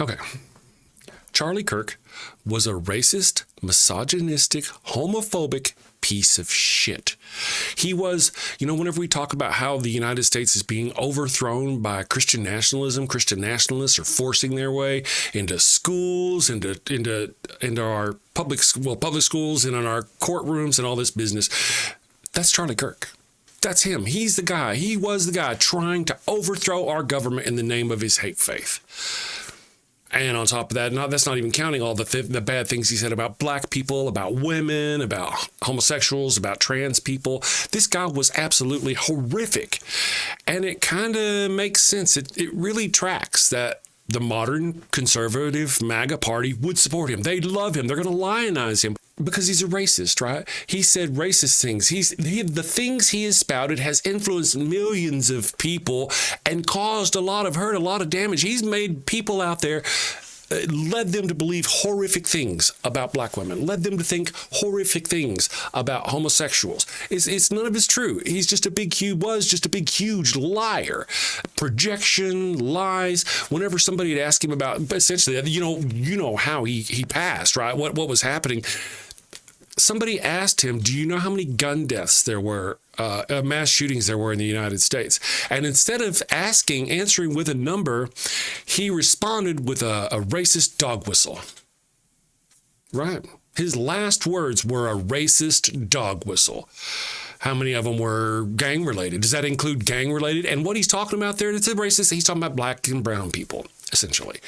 Okay. Charlie Kirk was a racist, misogynistic, homophobic piece of shit. He was, whenever we talk about how the United States is being overthrown by Christian nationalism, Christian nationalists are forcing their way into schools, into our public schools and in our courtrooms and all this business. That's Charlie Kirk. That's him. He's the guy. He was the guy trying to overthrow our government in the name of his hate faith. And on top of that, that's not even counting all the bad things he said about black people, about women, about homosexuals, about trans people. This guy was absolutely horrific. And it kind of makes sense. It really tracks that the modern conservative MAGA party would support him. They love him. They're going to lionize him because he's a racist, right? He said racist things. The things he has spouted has influenced millions of people and caused a lot of hurt, a lot of damage. He's made people out there, led them to believe horrific things about black women, led them to think horrific things about homosexuals. It's none of it's true. He's just a big, huge liar. Projection, lies. Whenever somebody had asked him about, essentially, you know how he passed, right? What was happening? Somebody asked him, do you know how many gun deaths there were, mass shootings there were in the United States? And instead of answering with a number, he responded with a racist dog whistle. Right? His last words were a racist dog whistle. How many of them were gang related? Does that include gang related? And what he's talking about there, it's a racist. He's talking about black and brown people, essentially.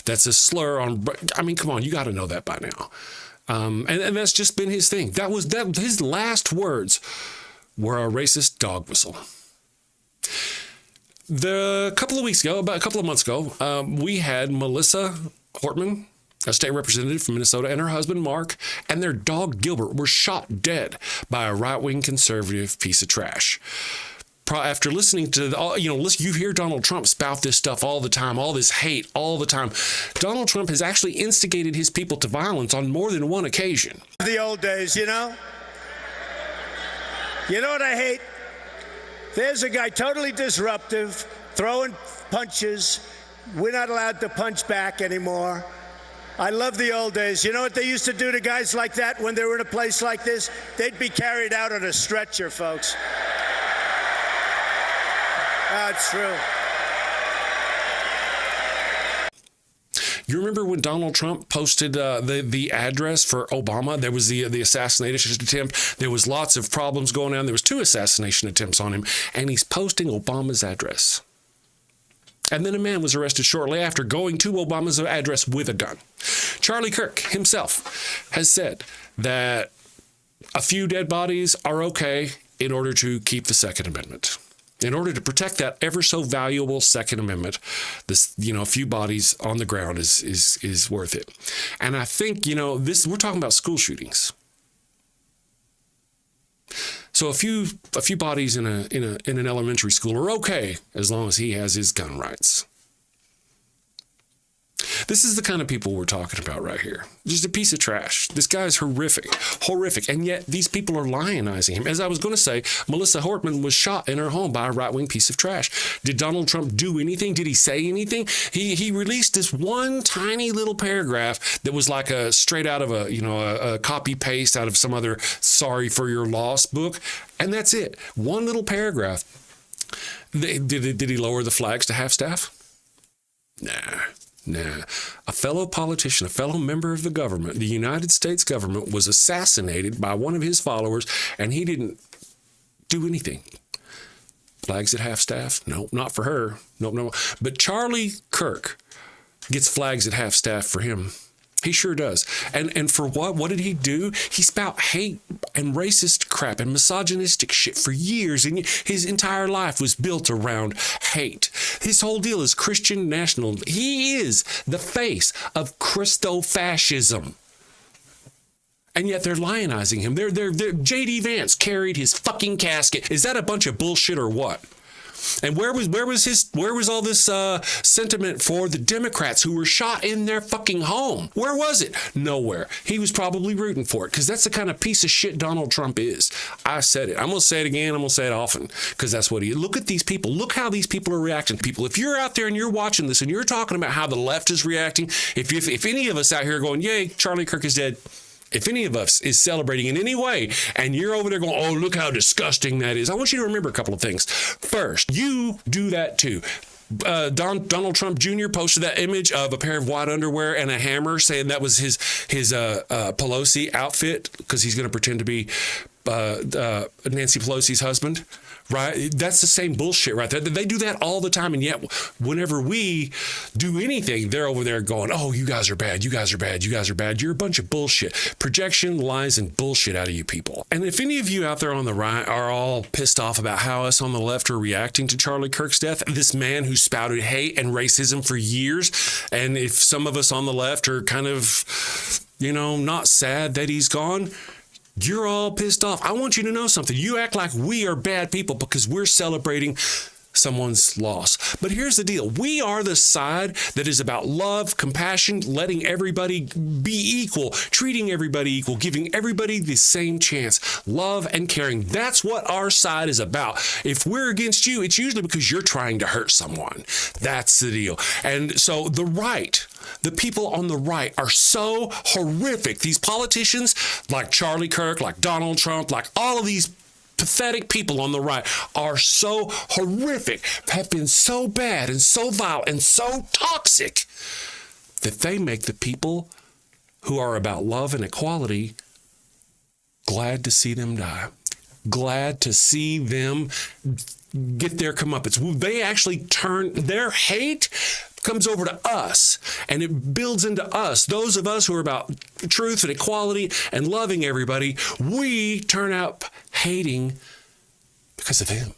That's a slur on, come on, you got to know that by now. And that's just been his thing. His last words were a racist dog whistle. About a couple of months ago, we had Melissa Hortman, a state representative from Minnesota, and her husband, Mark, and their dog, Gilbert, were shot dead by a right-wing conservative piece of trash. After listening to, you hear Donald Trump spout this stuff all the time, all this hate all the time. Donald Trump has actually instigated his people to violence on more than one occasion. The old days, You know what I hate? There's a guy totally disruptive, throwing punches. We're not allowed to punch back anymore. I love the old days. You know what they used to do to guys like that when they were in a place like this? They'd be carried out on a stretcher, folks. That's true. You remember when Donald Trump posted the address for Obama? There was the assassination attempt. There was lots of problems going on. There was 2 assassination attempts on him, and he's posting Obama's address. And then a man was arrested shortly after going to Obama's address with a gun. Charlie Kirk himself has said that a few dead bodies are okay in order to keep the Second Amendment. In order to protect that ever so valuable Second Amendment, a few bodies on the ground is worth it. And I think, we're talking about school shootings. So a few bodies in an elementary school are okay as long as he has his gun rights. This is the kind of people we're talking about right here. Just a piece of trash. This guy's horrific. And yet these people are lionizing him. As I was going to say, Melissa Hortman was shot in her home by a right-wing piece of trash. Did Donald Trump do anything? Did he say anything? He released this one tiny little paragraph that was like a straight out of a copy paste out of some other Sorry for Your Loss book. And that's it. One little paragraph. Did he lower the flags to half-staff? Nah. A fellow politician, a fellow member of the government, the United States government, was assassinated by one of his followers, and he didn't do anything. Flags at half-staff? No, not for her. No. But Charlie Kirk gets flags at half-staff for him. He sure does. And for what? What did he do? He spout hate and racist crap and misogynistic shit for years, and his entire life was built around hate. His whole deal is Christian national. He is the face of Christo-fascism. And yet they're lionizing him. J.D. Vance carried his fucking casket. Is that a bunch of bullshit or what? And where was all this sentiment for the Democrats who were shot in their fucking home? Where was it? Nowhere. He was probably rooting for it because that's the kind of piece of shit Donald Trump is. I said it. I'm going to say it again. I'm going to say it often because that's what he is. Look at these people. Look how these people are reacting. People, if you're out there and you're watching this and you're talking about how the left is reacting, if any of us out here going, yay, Charlie Kirk is dead. If any of us is celebrating in any way and you're over there going, oh, look how disgusting that is. I want you to remember a couple of things. First, you do that too. Donald Trump Jr. posted that image of a pair of white underwear and a hammer saying that was his Pelosi outfit because he's going to pretend to be Nancy Pelosi's husband. Right? That's the same bullshit right there. They do that all the time. And yet whenever we do anything, they're over there going, oh, you guys are bad. You guys are bad. You guys are bad. You're a bunch of bullshit. Projection, lies, and bullshit out of you people. And if any of you out there on the right are all pissed off about how us on the left are reacting to Charlie Kirk's death, this man who spouted hate and racism for years, and if some of us on the left are kind of, not sad that he's gone, you're all pissed off. I want you to know something. You act like we are bad people because we're celebrating someone's loss. But here's the deal. We are the side that is about love, compassion, letting everybody be equal, treating everybody equal, giving everybody the same chance, love and caring. That's what our side is about. If we're against you, it's usually because you're trying to hurt someone. That's the deal. And so the people on the right are so horrific. These politicians like Charlie Kirk, like Donald Trump, like all of these pathetic people on the right are so horrific, have been so bad and so vile and so toxic that they make the people who are about love and equality glad to see them die, glad to see them get their comeuppance. They actually turn their hate comes over to us and it builds into us. Those of us who are about truth and equality and loving everybody, we turn out hating because of him.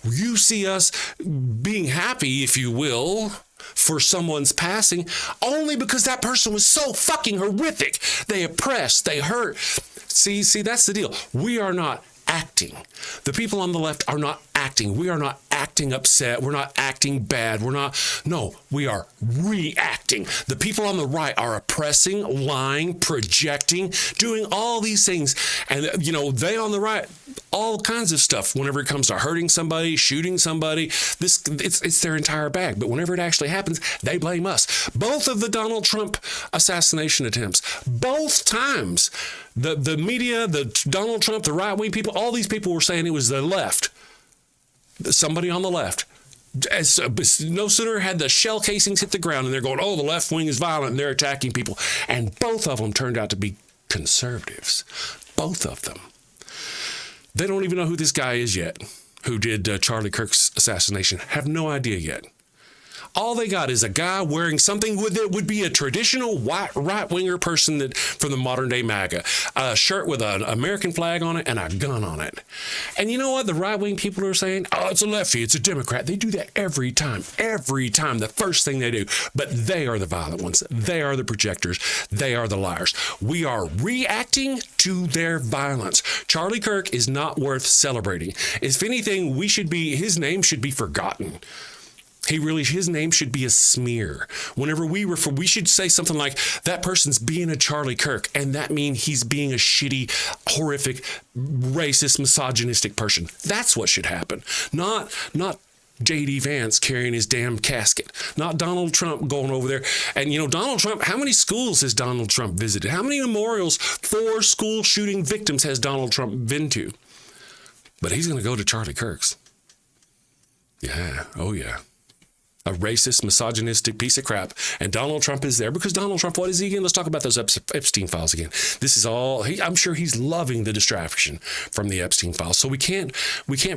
You see us being happy, if you will, for someone's passing only because that person was so fucking horrific. They oppressed, they hurt. See, that's the deal. We are not acting. The people on the left are not acting. We are not acting upset. We're not acting bad. We are reacting. The people on the right are oppressing, lying, projecting, doing all these things. And, they on the right, all kinds of stuff. Whenever it comes to hurting somebody, shooting somebody, it's their entire bag. But whenever it actually happens, they blame us. Both of the Donald Trump assassination attempts, both times, the media, the Donald Trump, the right-wing people, all these people were saying it was the left. Somebody on the left. No sooner had the shell casings hit the ground and they're going, oh, the left wing is violent and they're attacking people. And both of them turned out to be conservatives. Both of them. They don't even know who this guy is yet, who did Charlie Kirk's assassination. Have no idea yet. All they got is a guy wearing something that would be a traditional white right-winger person from the modern-day MAGA. A shirt with an American flag on it and a gun on it. And you know what the right-wing people are saying? Oh, it's a lefty, it's a Democrat. They do that every time, the first thing they do. But they are the violent ones. They are the projectors. They are the liars. We are reacting to their violence. Charlie Kirk is not worth celebrating. If anything, his name should be forgotten. His name should be a smear. Whenever we should say something like, that person's being a Charlie Kirk, and that means he's being a shitty, horrific, racist, misogynistic person. That's what should happen. Not J.D. Vance carrying his damn casket. Not Donald Trump going over there. And, Donald Trump, how many schools has Donald Trump visited? How many memorials for school shooting victims has Donald Trump been to? But he's going to go to Charlie Kirk's. Yeah. Oh, yeah. A racist, misogynistic piece of crap. And Donald Trump is there because Donald Trump, what is he again? Let's talk about those Epstein files again. This is all, I'm sure he's loving the distraction from the Epstein files. So we can't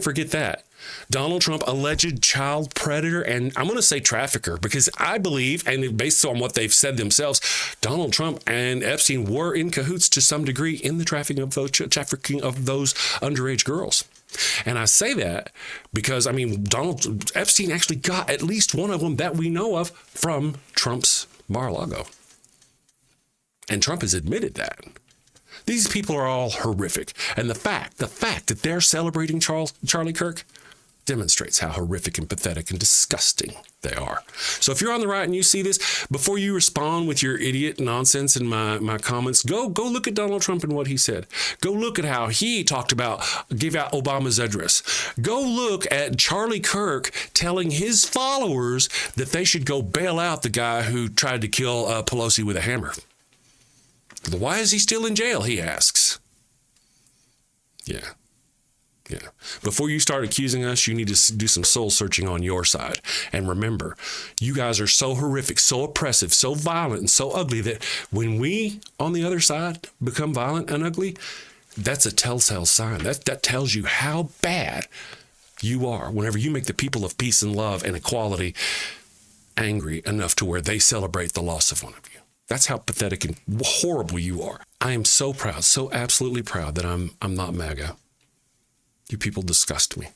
forget that. Donald Trump, alleged child predator, and I'm going to say trafficker, because I believe, and based on what they've said themselves, Donald Trump and Epstein were in cahoots to some degree in the trafficking of those underage girls. And I say that because, Donald Epstein actually got at least one of them that we know of from Trump's Mar-a-Lago. And Trump has admitted that. These people are all horrific. And the fact that they're celebrating Charlie Kirk, demonstrates how horrific and pathetic and disgusting they are. So if you're on the right and you see this, before you respond with your idiot nonsense in my comments, go look at Donald Trump and what he said. Go look at how he gave out Obama's address. Go look at Charlie Kirk telling his followers that they should go bail out the guy who tried to kill Pelosi with a hammer. Why is he still in jail, he asks. Yeah. Before you start accusing us, you need to do some soul searching on your side. And remember, you guys are so horrific, so oppressive, so violent, and so ugly that when we on the other side become violent and ugly, that's a telltale sign. That tells you how bad you are whenever you make the people of peace and love and equality angry enough to where they celebrate the loss of one of you. That's how pathetic and horrible you are. I am so proud, so absolutely proud that I'm not MAGA. You people disgust me.